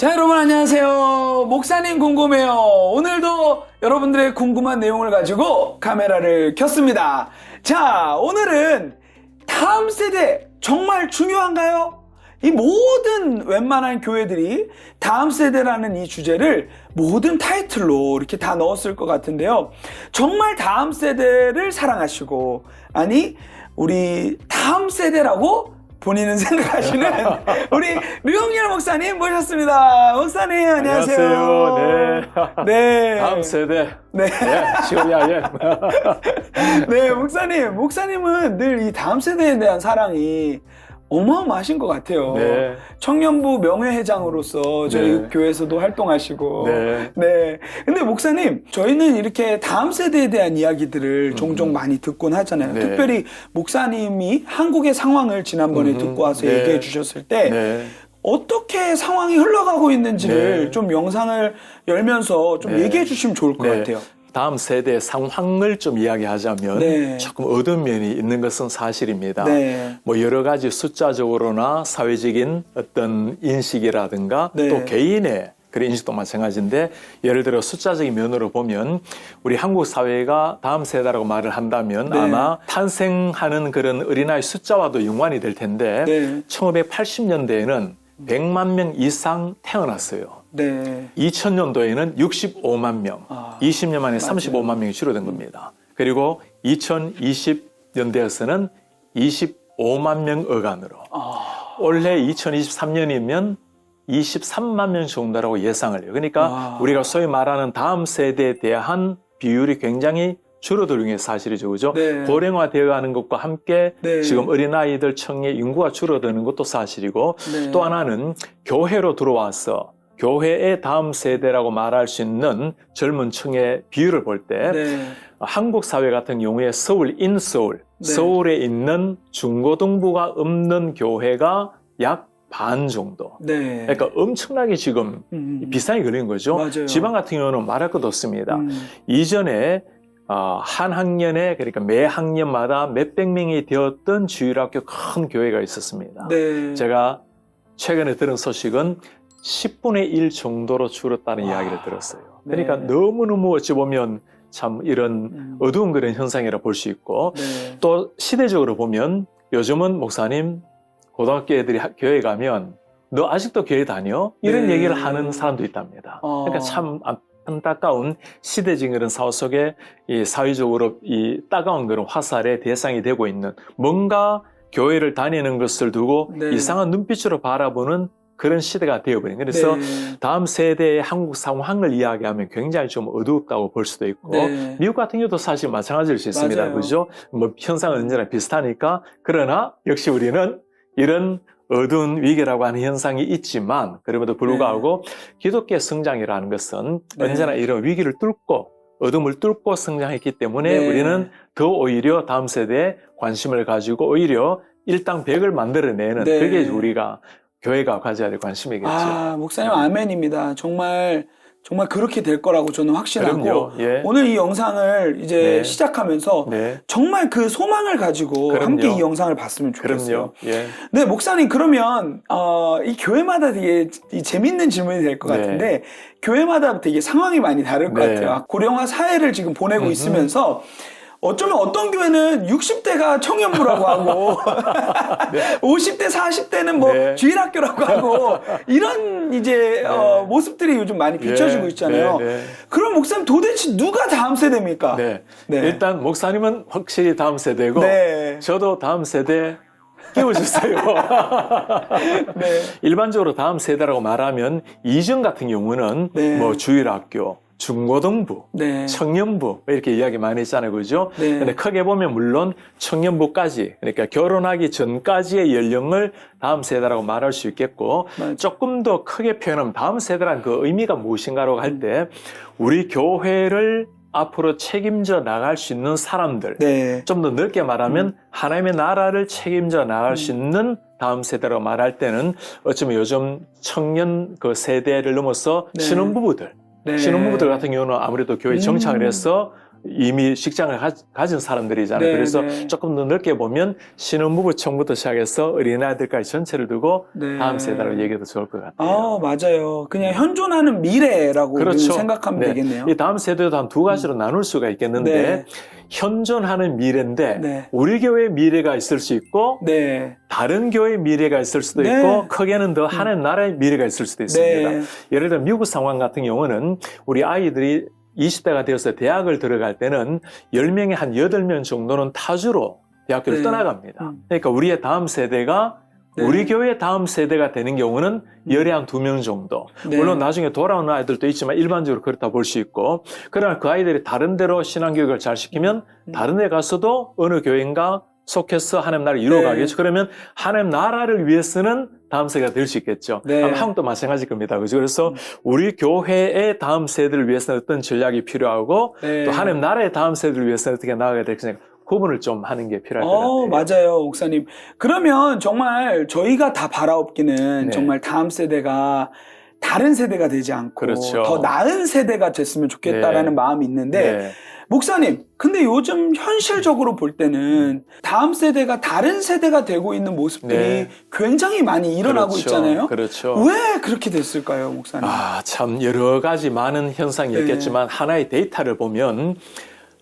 자, 여러분 안녕하세요. 목사님 궁금해요. 오늘도 여러분들의 궁금한 내용을 가지고 카메라를 켰습니다. 자, 오늘은 다음 세대 정말 중요한가요? 이 모든 웬만한 교회들이 다음 세대라는 이 주제를 모든 타이틀로 이렇게 다 넣었을 것 같은데요. 정말 다음 세대를 사랑하시고, 아니, 우리 다음 세대라고 본인은 생각하시는 우리 류홍열 목사님 모셨습니다. 목사님 안녕하세요. 안녕하세요. 네. 다음 세대. 네. 시골이야. 네, 목사님은 늘 이 다음 세대에 대한 사랑이 어마어마하신 것 같아요. 네. 청년부 명예회장으로서 저희 네. 교회에서도 활동하시고. 네. 네. 근데 목사님, 저희는 이렇게 다음 세대에 대한 이야기들을 종종 많이 듣곤 하잖아요. 네. 특별히 목사님이 한국의 상황을 지난번에 듣고 와서 네. 얘기해 주셨을 때 네. 어떻게 상황이 흘러가고 있는지를 네. 좀 영상을 열면서 좀 네. 얘기해 주시면 좋을 것 네. 같아요. 다음 세대의 상황을 좀 이야기하자면 네. 조금 어두운 면이 있는 것은 사실입니다. 네. 뭐 여러 가지 숫자적으로나 사회적인 어떤 인식이라든가 네. 또 개인의 그런 인식도 마찬가지인데, 예를 들어 숫자적인 면으로 보면 우리 한국 사회가 다음 세대라고 말을 한다면 네. 아마 탄생하는 그런 어린아이 숫자와도 연관이 될 텐데, 네. 1980년대에는 100만 명 이상 태어났어요. 네. 2000년도에는 65만 명, 20년 만에 35만 명이 줄어든 겁니다. 그리고 2020년대에서는 25만 명 어간으로, 올해 2023년이면 23만 명 정도라고 예상을 해요. 그러니까 우리가 소위 말하는 다음 세대에 대한 비율이 굉장히 줄어드는 게 사실이죠. 그죠? 네. 고령화되어 가는 것과 함께 네. 지금 어린아이들 청의 인구가 줄어드는 것도 사실이고, 네. 또 하나는 교회로 들어와서 교회의 다음 세대라고 말할 수 있는 젊은 층의 비율을 볼 때, 네. 한국 사회 같은 경우에 서울, 인서울, 네. 서울에 있는 중고등부가 없는 교회가 약 반 정도. 네. 그러니까 엄청나게 지금 비상이 걸린 거죠. 맞아요. 지방 같은 경우는 말할 것도 없습니다. 이전에 한 학년에, 그러니까 매 학년마다 몇백 명이 되었던 주일학교 큰 교회가 있었습니다. 네. 제가 최근에 들은 소식은 10분의 1 정도로 줄었다는 이야기를 들었어요. 그러니까 네. 너무너무 어찌 보면 참 이런 어두운 그런 현상이라 볼 수 있고, 네. 또 시대적으로 보면 요즘은 목사님, 고등학교 애들이 교회 가면 너 아직도 교회 다녀? 이런 네. 얘기를 하는 사람도 있답니다. 그러니까 참 안타까운 시대적인 그런 사회 속에 이 사회적으로 이 따가운 그런 화살의 대상이 되고 있는, 뭔가 교회를 다니는 것을 두고 네. 이상한 눈빛으로 바라보는 그런 시대가 되어버린. 그래서 네. 다음 세대의 한국 상황을 이야기하면 굉장히 좀 어둡다고 볼 수도 있고, 네. 미국 같은 경우도 사실 마찬가지일 수 있습니다. 맞아요. 그죠? 뭐 현상은 언제나 비슷하니까. 그러나 역시 우리는 이런 어두운 위기라고 하는 현상이 있지만, 그럼에도 불구하고 기독교의 성장이라는 것은 네. 언제나 이런 위기를 뚫고 어둠을 뚫고 성장했기 때문에 네. 우리는 더 오히려 다음 세대에 관심을 가지고 오히려 일당백을 만들어내는, 네. 그게 우리가 교회가 가져야 될 관심이겠죠. 목사님 아멘입니다. 정말 그렇게 될 거라고 저는 확신하고, 그럼요. 예. 오늘 이 영상을 이제 네. 시작하면서 네. 정말 그 소망을 가지고 그럼요. 함께 이 영상을 봤으면 좋겠어요. 그럼요. 예. 네, 목사님, 그러면 이 교회마다 되게 이 재밌는 질문이 될 것 네. 같은데, 교회마다 되게 상황이 많이 다를 것 네. 같아요. 고령화 사회를 지금 보내고 있으면서 어쩌면 어떤 교회는 60대가 청년부라고 하고 네. 50대, 40대는 뭐 네. 주일학교라고 하고 이런 이제 모습들이 요즘 많이 비춰지고 예. 있잖아요. 네. 네. 그럼 목사님, 도대체 누가 다음 세대입니까? 네. 네. 일단 목사님은 확실히 다음 세대고, 네. 저도 다음 세대 끼워주세요. 네. 일반적으로 다음 세대라고 말하면 이전 같은 경우는 네. 뭐 주일학교, 중고등부, 네. 청년부 이렇게 이야기 많이 했잖아요. 그죠? 네. 근데 크게 보면 물론 청년부까지, 그러니까 결혼하기 전까지의 연령을 다음 세대라고 말할 수 있겠고, 맞아요. 조금 더 크게 표현하면 다음 세대란 그 의미가 무엇인가라고 할 때, 우리 교회를 앞으로 책임져 나갈 수 있는 사람들, 네. 좀 더 넓게 말하면 하나님의 나라를 책임져 나갈 수 있는 다음 세대라고 말할 때는, 어쩌면 요즘 청년 그 세대를 넘어서 네. 신혼부부들, 네. 신혼부부들 같은 경우는 아무래도 교회 정착을 해서 이미 직장을 가진 사람들이잖아요. 네, 그래서 네. 조금 더 넓게 보면 신혼부부청부터 시작해서 어린아이들까지 전체를 두고 네. 다음 세대로 얘기해도 좋을 것 같아요. 아, 맞아요. 그냥 현존하는 미래라고 우리는 그렇죠. 생각하면 네. 되겠네요. 이 다음 세대도 한 두 가지로 나눌 수가 있겠는데 네. 현존하는 미래인데 네. 우리 교회의 미래가 있을 수 있고 네. 다른 교회의 미래가 있을 수도 네. 있고 크게는 더 하나님 나라의 미래가 있을 수도 있습니다. 네. 예를 들어 미국 상황 같은 경우는 우리 아이들이 20대가 되어서 대학을 들어갈 때는 10명에 한 8명 정도는 타주로 대학교를 네. 떠나갑니다. 그러니까 우리의 다음 세대가 네. 우리 교회 다음 세대가 되는 경우는 열에 한 2명 정도. 네. 물론 나중에 돌아오는 아이들도 있지만 일반적으로 그렇다 볼 수 있고, 그러나 그 아이들이 다른 데로 신앙교육을 잘 시키면 다른 데 가서도 어느 교회인가 속해서 하나님 나라를 이루어가겠죠. 네. 그러면 하나님 나라를 위해서는 다음 세대가 될 수 있겠죠. 네. 아마 한국도 마찬가지일 겁니다. 그죠? 그래서 우리 교회의 다음 세대를 위해서는 어떤 전략이 필요하고 네. 또 하나님 나라의 다음 세대를 위해서는 어떻게 나아가야 될지 구분을 좀 하는 게 필요할 것 같아요. 맞아요, 목사님. 그러면 정말 저희가 다 바라옵기는 네. 정말 다음 세대가 다른 세대가 되지 않고 그렇죠. 더 나은 세대가 됐으면 좋겠다라는 네. 마음이 있는데 네. 목사님, 근데 요즘 현실적으로 볼 때는 다음 세대가 다른 세대가 되고 있는 모습들이 네. 굉장히 많이 일어나고 그렇죠. 있잖아요. 그렇죠. 왜 그렇게 됐을까요, 목사님? 참 여러 가지 많은 현상이 네. 있겠지만 하나의 데이터를 보면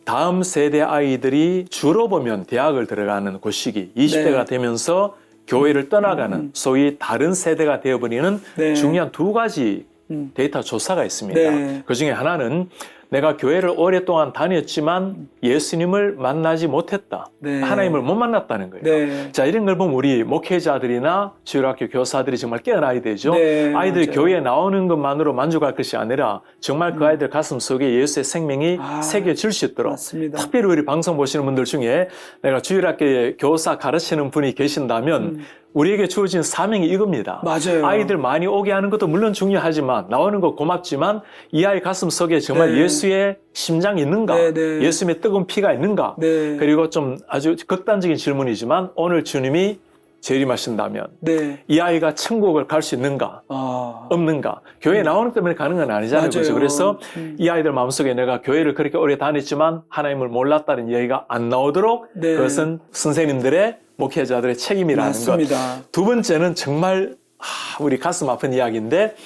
다음 세대 아이들이 주로 보면 대학을 들어가는 그 시기 20대가 네. 되면서 교회를 떠나가는 소위 다른 세대가 되어버리는 네. 중요한 두 가지 데이터 조사가 있습니다. 네. 그 중에 하나는 내가 교회를 오랫동안 다녔지만 예수님을 만나지 못했다. 네. 하나님을 못 만났다는 거예요. 네. 자, 이런 걸 보면 우리 목회자들이나 주일학교 교사들이 정말 깨어나야 되죠. 네, 아이들이 맞아요. 교회에 나오는 것만으로 만족할 것이 아니라 정말 그 아이들 가슴 속에 예수의 생명이 새겨질 수 있도록 맞습니다. 특별히 우리 방송 보시는 분들 중에 내가 주일학교에 교사 가르치는 분이 계신다면 우리에게 주어진 사명이 이겁니다. 맞아요. 아이들 많이 오게 하는 것도 물론 중요하지만 나오는 거 고맙지만 이 아이 가슴 속에 정말 네. 예수의 심장이 있는가? 네, 네. 예수님의 뜨거운 피가 있는가? 네. 그리고 좀 아주 극단적인 질문이지만 오늘 주님이 재림하신다면 네. 이 아이가 천국을 갈 수 있는가? 없는가? 교회에 나오는 때문에 가는 건 아니잖아요. 맞아요. 그렇죠? 그래서 이 아이들 마음속에 내가 교회를 그렇게 오래 다녔지만 하나님을 몰랐다는 이야기가 안 나오도록 네. 그것은 선생님들의 목회자들의 책임이라는 맞습니다. 것. 두 번째는 정말 우리 가슴 아픈 이야기인데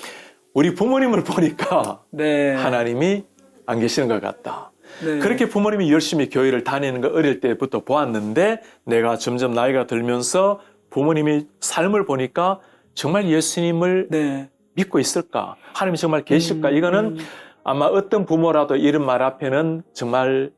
우리 부모님을 보니까 네. 하나님이 안 계시는 것 같다. 네. 그렇게 부모님이 열심히 교회를 다니는 거 어릴 때부터 보았는데 내가 점점 나이가 들면서 부모님이 삶을 보니까 정말 예수님을 네. 믿고 있을까? 하나님이 정말 계실까? 이거는 아마 어떤 부모라도 이런 말 앞에는 정말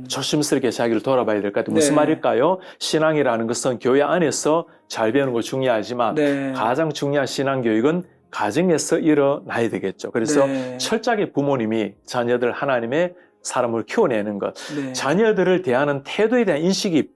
조심스럽게 자기를 돌아봐야 될 것 같아요. 무슨 네. 말일까요? 신앙이라는 것은 교회 안에서 잘 배우는 거 중요하지만 네. 가장 중요한 신앙교육은 가정에서 일어나야 되겠죠. 그래서 네. 철저하게 부모님이 자녀들 하나님의 사람을 키워내는 것, 네. 자녀들을 대하는 태도에 대한 인식이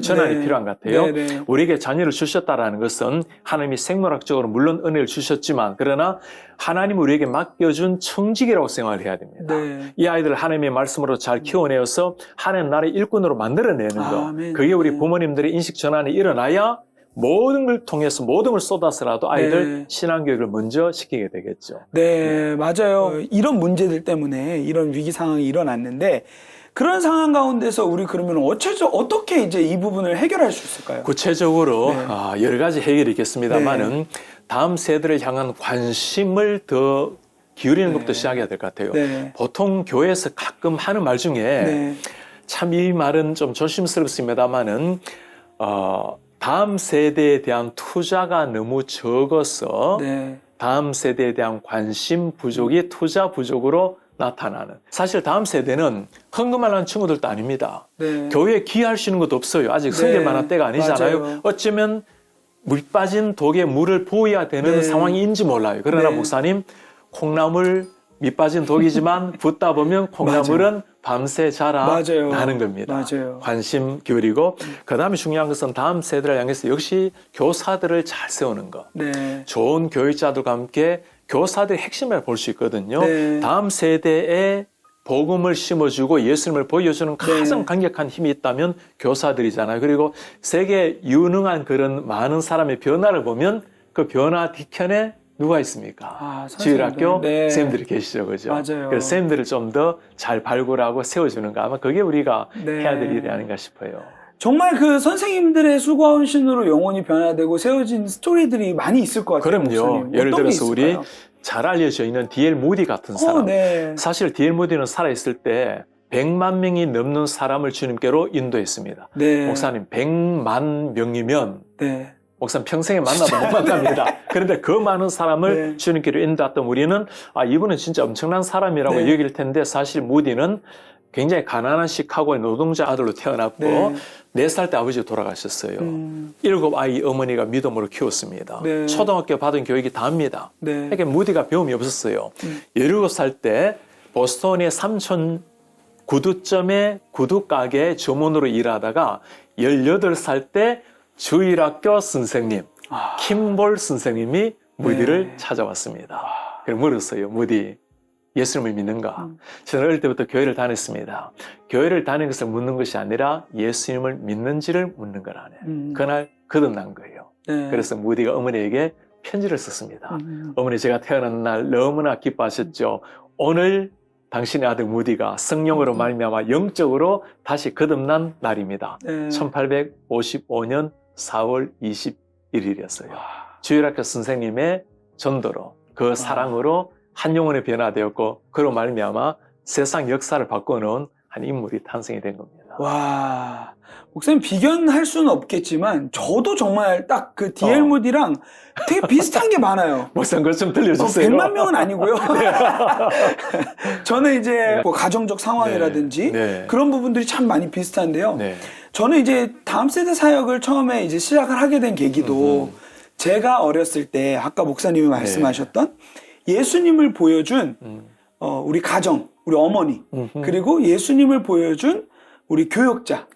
전환이 네. 필요한 것 같아요. 네, 네. 우리에게 자녀를 주셨다라는 것은 하나님이 생물학적으로 물론 은혜를 주셨지만 그러나 하나님 우리에게 맡겨준 청직이라고 생각을 해야 됩니다. 네. 이 아이들을 하나님의 말씀으로 잘 키워내어서 하나님 나라의 일꾼으로 만들어내는 것. 아멘. 그게 우리 네. 부모님들의 인식 전환이 일어나야 모든 걸 통해서 모든 걸 쏟아서라도 아이들 네. 신앙교육을 먼저 시키게 되겠죠. 네, 맞아요. 이런 문제들 때문에 이런 위기 상황이 일어났는데 그런 상황 가운데서 우리 그러면 어떻게 이제 이 부분을 해결할 수 있을까요? 구체적으로 네. 여러 가지 해결이 있겠습니다만은 다음 세대를 향한 관심을 더 기울이는 것부터 시작해야 될 것 같아요. 네. 보통 교회에서 가끔 하는 말 중에 네. 참 이 말은 좀 조심스럽습니다만은 다음 세대에 대한 투자가 너무 적어서 네. 다음 세대에 대한 관심 부족이 투자 부족으로 나타나는. 사실 다음 세대는 헌금하는 친구들도 아닙니다. 네. 교회에 기여할 수 있는 것도 없어요. 아직 성길 만한 때가 아니잖아요. 맞아요. 어쩌면 물 빠진 독에 물을 부어야 되는 네. 상황인지 몰라요. 그러나 네. 목사님, 콩나물 밑 빠진 독이지만 붓다 보면 콩나물은 밤새 맞아요. 자라나는 겁니다. 맞아요. 관심 기울이고 그 다음에 중요한 것은 다음 세대를 향해서 역시 교사들을 잘 세우는 것. 네. 좋은 교육자들과 함께 교사들의 핵심을 볼 수 있거든요. 네. 다음 세대에 복음을 심어주고 예수님을 보여주는 가장 강력한 힘이 있다면 교사들이잖아요. 그리고 세계 유능한 그런 많은 사람의 변화를 보면 그 변화 뒤편에 누가 있습니까? 선생님들. 주일학교 네. 선생님들이 계시죠, 그죠? 맞아요. 그래서 선생님들을 좀 더 잘 발굴하고 세워주는 거 아마 그게 우리가 네. 해야 될 일이 아닌가 싶어요. 정말 그 선생님들의 수고와 헌신으로 영혼이 변화되고 세워진 스토리들이 많이 있을 것 같아요. 그럼요. 목사님. 예를 어떤 게 들어서 우리 있을까요? 잘 알려져 있는 D.L. 무디 같은 사람. 네. 사실 D.L. 무디는 살아있을 때 100만 명이 넘는 사람을 주님께로 인도했습니다. 네. 목사님 100만 명이면 네. 목사님 평생에 만나도 못 만납니다. 그런데 그 많은 사람을 네. 주님께로 인도했던 우리는 이분은 진짜 엄청난 사람이라고 네. 여길 텐데 사실 무디는 굉장히 가난한 시카고의 노동자 아들로 태어났고 네. 4살 때 아버지가 돌아가셨어요. 7아이 어머니가 믿음으로 키웠습니다. 네. 초등학교 받은 교육이 다입니다. 네. 그러니까 무디가 배움이 없었어요. 17살 때 보스턴의 삼촌 구두점의 구두 가게 점원으로 일하다가 18살 때 주일학교 선생님 킴볼 선생님이 무디를 네. 찾아왔습니다. 그래서 물었어요. 무디 예수님을 믿는가? 저는 어릴 때부터 교회를 다녔습니다. 교회를 다니는 것을 묻는 것이 아니라 예수님을 믿는지를 묻는 거라네. 그날 거듭난 거예요. 네. 그래서 무디가 어머니에게 편지를 썼습니다. 어머니 제가 태어난 날 너무나 기뻐하셨죠. 오늘 당신의 아들 무디가 성령으로 말미암아 영적으로 다시 거듭난 날입니다. 네. 1855년 4월 21일이었어요. 주일학교 선생님의 전도로 그 사랑으로 한 영혼의 변화되었고 그로 말미암아 세상 역사를 바꿔놓은 한 인물이 탄생이 된 겁니다. 와, 목사님 비견할 수는 없겠지만 저도 정말 딱 그 D.L. 무디랑 되게 비슷한 게 많아요. 목사님 그것 좀 들려주세요. 100만 명은 아니고요. 저는 이제 뭐 가정적 상황이라든지 네. 그런 부분들이 참 많이 비슷한데요. 네. 저는 이제 다음 세대 사역을 처음에 이제 시작을 하게 된 계기도 제가 어렸을 때 아까 목사님이 말씀하셨던 예수님을 보여준 우리 가정, 우리 어머니 그리고 예수님을 보여준 우리 교역자,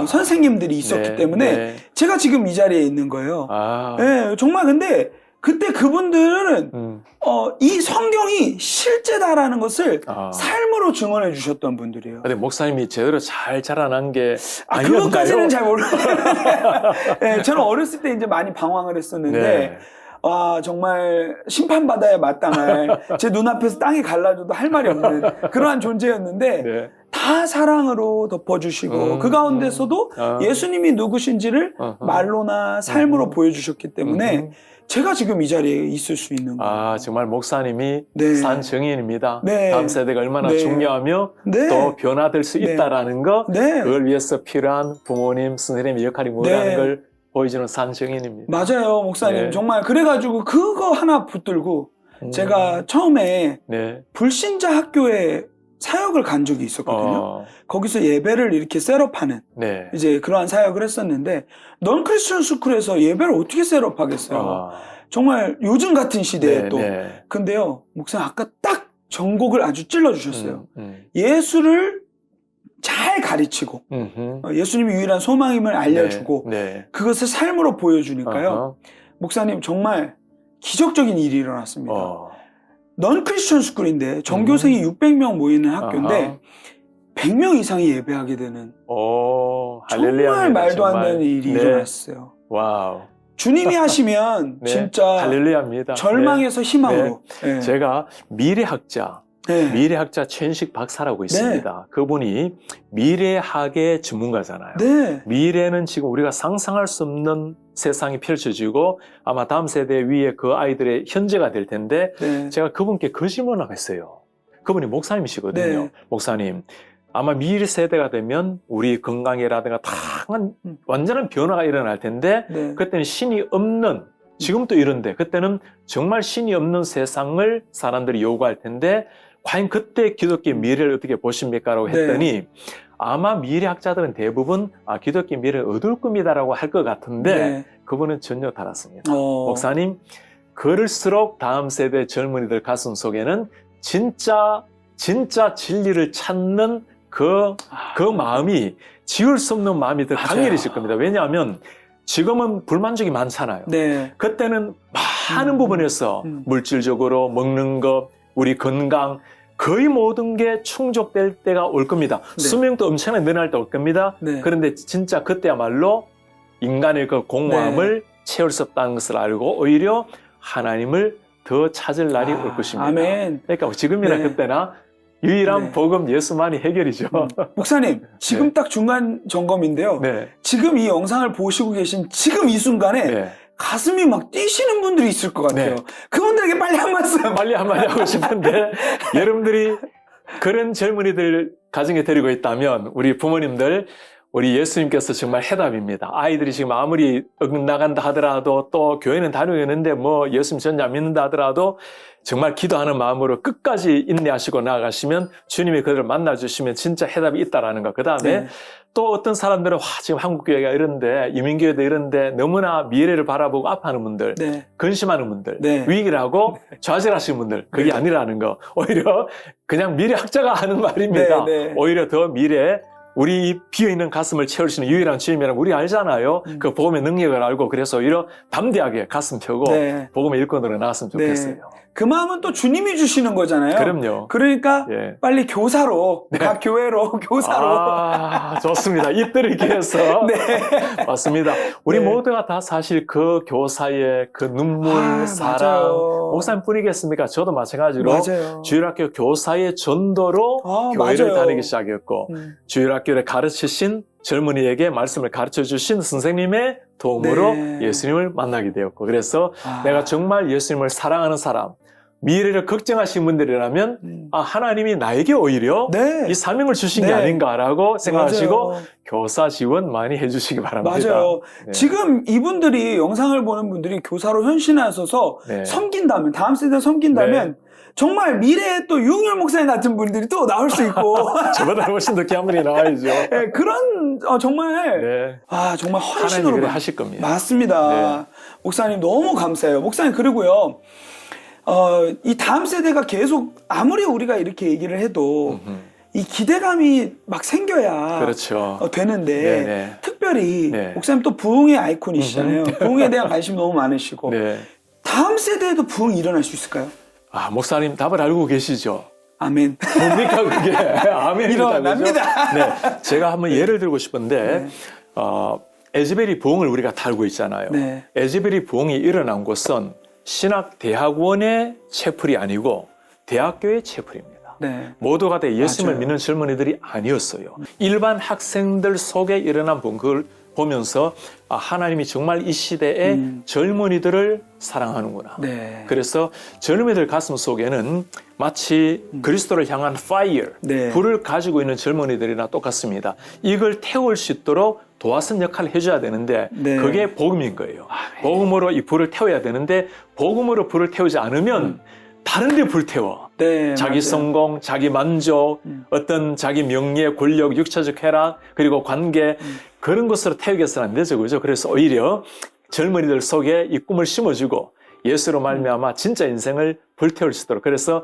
선생님들이 있었기 네, 때문에 네. 제가 지금 이 자리에 있는 거예요. 아, 네, 정말 근데 그때 그분들은 이 성경이 실제다라는 것을 삶으로 증언해 주셨던 분들이에요. 근데 목사님이 제대로 잘 자라난 게 그것까지는 잘 모르겠어요. 네, 저는 어렸을 때 이제 많이 방황을 했었는데 네. 정말 심판받아야 마땅할 제 눈앞에서 땅이 갈라져도 할 말이 없는 그러한 존재였는데 네. 다 사랑으로 덮어주시고 그 가운데서도 예수님이 누구신지를 말로나 삶으로 보여주셨기 때문에 제가 지금 이 자리에 있을 수 있는 거예요. 정말 목사님이 네. 산 증인입니다. 네. 다음 세대가 얼마나 네. 중요하며 네. 또 변화될 수 네. 있다라는 거 네. 그걸 위해서 필요한 부모님, 선생님의 역할이 뭐라는 네. 걸 보여주는 산 증인입니다. 맞아요, 목사님. 네. 정말 그래가지고 그거 하나 붙들고 제가 처음에 네. 불신자 학교에 사역을 간 적이 있었거든요. 거기서 예배를 이렇게 셋업하는 네. 이제 그러한 사역을 했었는데 넌 크리스천 스쿨에서 예배를 어떻게 셋업하겠어요? 정말 요즘 같은 시대에 네, 또. 네. 근데요, 목사님 아까 딱 전곡을 아주 찔러주셨어요. 예수를 잘 가르치고 예수님이 유일한 소망임을 알려주고 네. 그것을 삶으로 보여주니까요. 목사님 정말 기적적인 일이 일어났습니다. 넌 크리스천 스쿨인데 전교생이 600명 모이는 학교인데 100명 이상이 예배하게 되는 정말 말도 안 되는 일이 일어났어요. 와우. 주님이 하시면 네. 진짜 할렐루야입니다. 절망에서 희망으로. 네. 제가 미래학자 최인식 박사라고 있습니다. 그분이 미래학의 전문가잖아요. 네. 미래는 지금 우리가 상상할 수 없는 세상이 펼쳐지고 아마 다음 세대 위에 그 아이들의 현재가 될 텐데 제가 그분께 그 질문을 했어요. 그분이 목사님이시거든요. 목사님, 아마 미래 세대가 되면 우리 건강이라든가 다양한 완전한 변화가 일어날 텐데 그때는 신이 없는 지금도 이런데 그때는 정말 신이 없는 세상을 사람들이 요구할 텐데 과연 그때 기독교 미래를 어떻게 보십니까? 라고 했더니 아마 미래학자들은 대부분 기독교 미래를 얻을 겁니다라고 할 것 같은데 그분은 전혀 다랐습니다. 목사님, 그럴수록 다음 세대 젊은이들 가슴 속에는 진짜 진리를 찾는 그 마음이 지울 수 없는 마음이 더 강렬해질 겁니다. 왜냐하면 지금은 불만족이 많잖아요. 그때는 많은 부분에서 물질적으로 먹는 것, 우리 건강, 거의 모든 게 충족될 때가 올 겁니다. 수명도 엄청나게 늘어날 때 올 겁니다. 그런데 진짜 그때야말로 인간의 그 공허함을 채울 수 없다는 것을 알고 오히려 하나님을 더 찾을 날이 올 것입니다. 아멘. 그러니까 지금이나 네. 그때나 유일한 네. 복음 예수만이 해결이죠. 목사님, 지금 네. 딱 중간 점검인데요. 네. 지금 이 영상을 보시고 계신 지금 이 순간에 네. 가슴이 막 뛰시는 분들이 있을 것 같아요. 네. 그분들에게 빨리 한 말씀. 빨리 한마디 하고 싶은데 여러분들이 그런 젊은이들 가정에 데리고 있다면 우리 부모님들 우리 예수님께서 정말 해답입니다. 아이들이 지금 아무리 엇나간다 하더라도 또 교회는 다니고 있는데 뭐 예수님 전혀 안 믿는다 하더라도 정말 기도하는 마음으로 끝까지 인내하시고 나아가시면 주님이 그들을 만나주시면 진짜 해답이 있다라는 거. 그 다음에 네. 또 어떤 사람들은 지금 한국교회가 이런데 이민교회도 이런데 너무나 미래를 바라보고 아파하는 분들 네. 근심하는 분들, 네. 위기라고 좌절하시는 분들, 그게 네. 아니라는 거. 오히려 그냥 미래학자가 하는 말입니다. 네, 네. 오히려 더 미래, 우리 비어있는 가슴을 채울 수 있는 유일한 주님이라는 우리 알잖아요. 그 복음의 능력을 알고 그래서 오히려 담대하게 가슴 펴고 네. 복음의 일꾼으로 나왔으면 좋겠어요. 네. 그 마음은 또 주님이 주시는 거잖아요. 그럼요. 그러니까 예. 빨리 교사로, 네. 각 교회로, 교사로. 아, 좋습니다. 이때를 기해서. 네. 맞습니다. 우리 네. 모두가 다 사실 그 교사의 그 눈물, 사랑, 맞아요. 목사님뿐이겠습니까? 저도 마찬가지로 맞아요. 주일학교 교사의 전도로 교회를 맞아요. 다니기 시작했고 주일학교를 가르치신 젊은이에게 말씀을 가르쳐 주신 선생님의 도움으로 네. 예수님을 만나게 되었고 그래서 아. 내가 정말 예수님을 사랑하는 사람 미래를 걱정하시는 분들이라면 하나님이 나에게 오히려 네. 이 사명을 주신 네. 게 아닌가라고 생각하시고 맞아요. 교사 지원 많이 해주시기 바랍니다. 맞아요. 네. 지금 이분들이 영상을 보는 분들이 교사로 현신하셔서 네. 섬긴다면, 다음 세대 섬긴다면 정말 미래에 또 유흥열 목사님 같은 분들이 또 나올 수 있고 저보다 훨씬 더 귀한 분이 나와야죠. 네, 그런 정말 네. 정말 하나님이 헌신으로 그래 하실 겁니다. 맞습니다. 네. 목사님 너무 감사해요. 목사님 그리고요. 이 다음 세대가 계속 아무리 우리가 이렇게 얘기를 해도 이 기대감이 막 생겨야 그렇죠. 되는데 네네. 특별히 네. 목사님 또 부흥의 아이콘이시잖아요. 부흥에 대한 관심 너무 많으시고 네. 다음 세대에도 부흥이 일어날 수 있을까요? 아, 목사님 답을 알고 계시죠? 아멘. 뭡니까 그게? 아멘입니다. 일어납니다. 그죠? 네, 제가 한번 예를 들고 싶은데 에즈베리 부흥을 우리가 달고 있잖아요. 네. 에즈베리 부흥이 일어난 곳은 신학대학원의 채플이 아니고 대학교의 채플입니다. 네. 모두가 다 예수님을 맞아요. 믿는 젊은이들이 아니었어요. 일반 학생들 속에 일어난 부흥, 그걸 보면서 하나님이 정말 이 시대의 젊은이들을 사랑하는구나. 네. 그래서 젊은이들 가슴 속에는 마치 그리스도를 향한 fire, 네. 불을 가지고 있는 젊은이들이나 똑같습니다. 이걸 태울 수 있도록 도와선 역할을 해줘야 되는데 네. 그게 복음인 거예요. 복음으로 이 불을 태워야 되는데 복음으로 불을 태우지 않으면 다른 데 불태워. 네, 자기 맞아요. 성공, 자기 만족, 어떤 자기 명예, 권력, 육체적 쾌락, 그리고 관계 그런 것으로 태우겠어는 안 되죠. 그죠? 그래서 오히려 젊은이들 속에 이 꿈을 심어주고 예수로 말미암아 진짜 인생을 불태울 수 있도록 그래서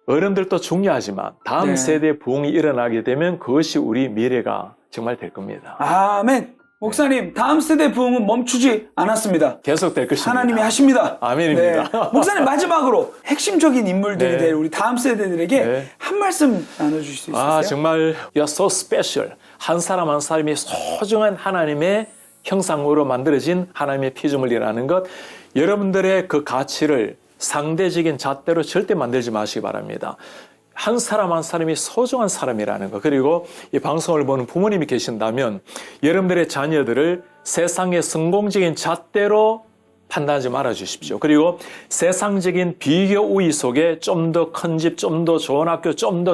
어른들도 중요하지만 다음 네. 세대의 부흥이 일어나게 되면 그것이 우리 미래가 정말 될 겁니다. 아멘. 목사님, 다음 세대 부흥은 멈추지 않았습니다. 계속 될 것입니다. 하나님이 하십니다. 아멘입니다. 네. 목사님, 마지막으로 핵심적인 인물들이 네. 될 우리 다음 세대들에게 네. 한 말씀 나눠주실 수 있으세요? 정말 you're so special. 한 사람 한 사람이 소중한 하나님의 형상으로 만들어진 하나님의 피조물이라는 것 여러분들의 그 가치를 상대적인 잣대로 절대 만들지 마시기 바랍니다. 한 사람 한 사람이 소중한 사람이라는 것 그리고 이 방송을 보는 부모님이 계신다면 여러분들의 자녀들을 세상의 성공적인 잣대로 판단하지 말아 주십시오. 그리고 세상적인 비교 우위 속에 좀 더 큰 집, 좀 더 좋은 학교, 좀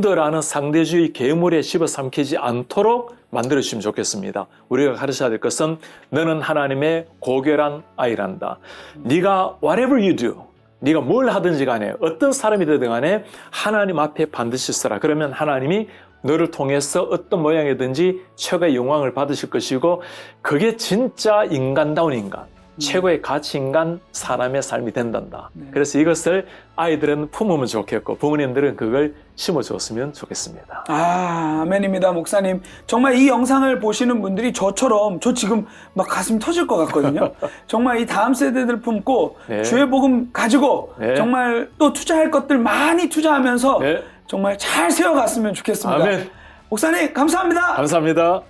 더라는 상대주의 괴물에 집어삼키지 않도록 만들어 주시면 좋겠습니다. 우리가 가르쳐야 될 것은 너는 하나님의 고결한 아이란다. 네가 whatever you do 네가 뭘 하든지 간에 어떤 사람이 되든 간에 하나님 앞에 반드시 서라. 그러면 하나님이 너를 통해서 어떤 모양이든지 최고의 영광을 받으실 것이고 그게 진짜 인간다운 인간, 최고의 가치 인간 사람의 삶이 된단다. 그래서 이것을 아이들은 품으면 좋겠고 부모님들은 그걸 심어줬으면 좋겠습니다. 아멘입니다, 목사님. 정말 이 영상을 보시는 분들이 저처럼 저 지금 막 가슴이 터질 것 같거든요. 정말 이 다음 세대들 품고 네. 주의 복음 가지고 네. 정말 또 투자할 것들 많이 투자하면서 네. 정말 잘 세워갔으면 좋겠습니다. 아멘. 목사님 감사합니다. 감사합니다.